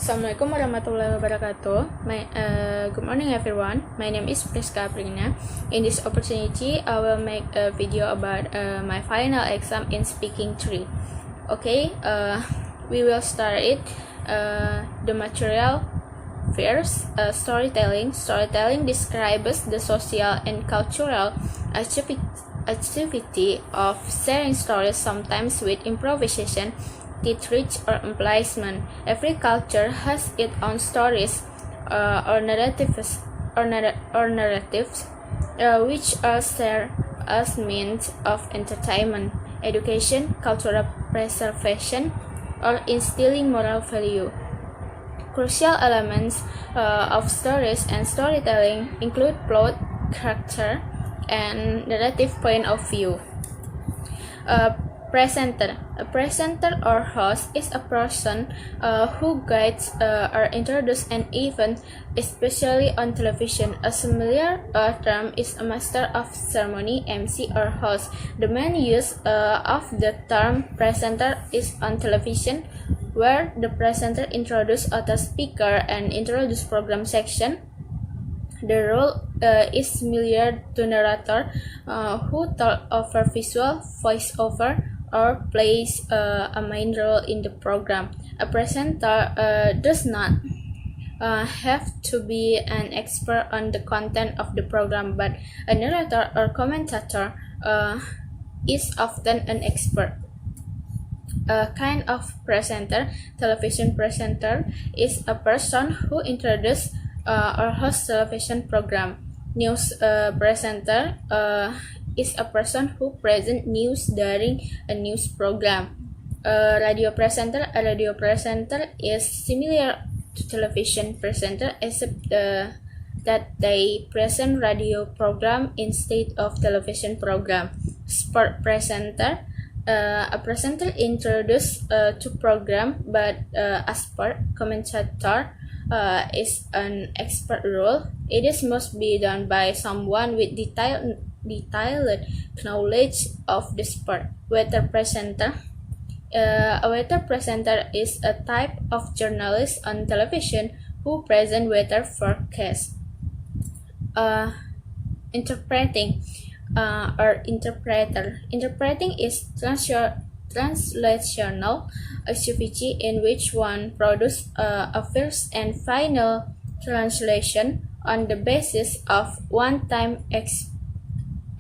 Assalamualaikum warahmatullahi wabarakatuh. Good morning everyone. My name is Friska, aprina. In this opportunity, I will make a video about my final exam in speaking 3. Okay, we will start it. The material first, storytelling. Storytelling describes the social and cultural activity of sharing stories, sometimes with improvisation, teach or embellishment. Every culture has its own stories or narratives, which are shared as means of entertainment, education, cultural preservation, or instilling moral value. Crucial elements of stories and storytelling include plot, character, and narrative point of view. Presenter. A presenter or host is a person who guides or introduces an event, especially on television. A similar term is a master of ceremony, MC, or host. The main use of the term presenter is on television, where the presenter introduces other speaker and introduce program section. The role is similar to narrator, who talk over visual voiceover or plays a main role in the program. A presenter does not have to be an expert on the content of the program, but a narrator or commentator is often an expert. A kind of presenter, television presenter, is a person who introduces or hosts television program. News presenter is a person who presents news during a news program. A radio presenter is similar to television presenter, except that they present radio program instead of television program. Sport presenter, a presenter introduces to program, but a sport commentator is an expert role. It is must be done by someone with detailed knowledge of the sport. Weather presenter. A weather presenter is a type of journalist on television who present weather forecast. Interpreting or interpreter. Interpreting is translational activity in which one produces a first and final translation on the basis of one-time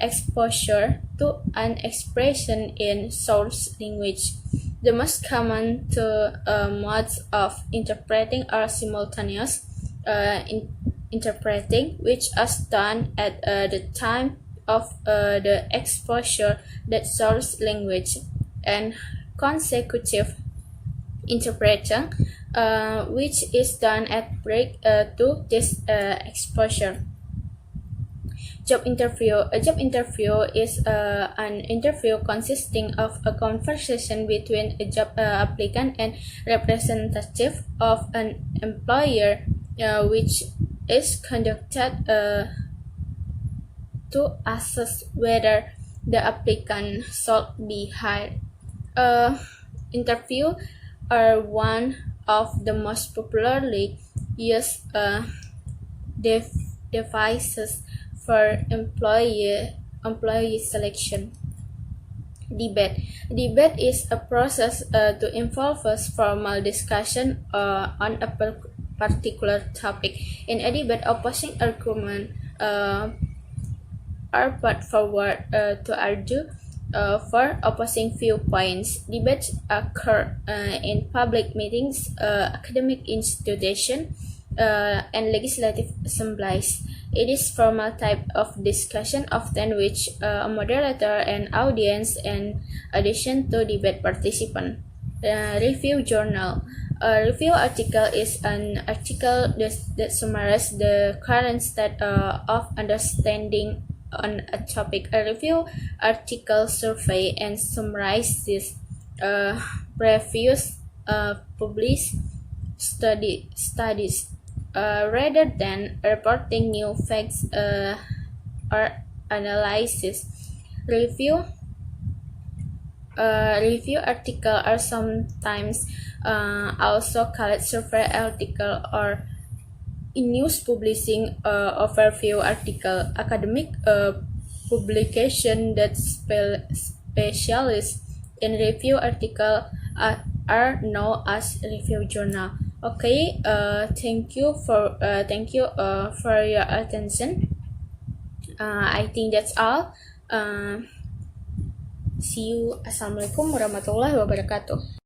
exposure to an expression in source language. The most common two modes of interpreting are simultaneous interpreting, which is done at the time of the exposure that source language, and consecutive interpreting, which is done at break to this exposure. Job interview. A job interview is an interview consisting of a conversation between a job applicant and representative of an employer, which is conducted to assess whether the applicant should be hired. Interview are one of the most popularly used devices for employee selection. Debate. Debate is a process to involve a formal discussion on a particular topic. In a debate, opposing arguments are put forward to argue for opposing viewpoints. Debates occur in public meetings, academic institutions, and legislative assemblies. It is formal type of discussion, often which a moderator and audience in addition to debate participant. Review journal. A review article is an article that summarizes the current state of understanding on a topic. A review article survey and summarizes previous published studies rather than reporting new facts or analysis. Review Review article are sometimes also called survey article or in news publishing overview article. Academic publication that specialists in review article are known as review journal. Okay, thank you for your attention. I think that's all. See you. Assalamualaikum warahmatullahi wabarakatuh.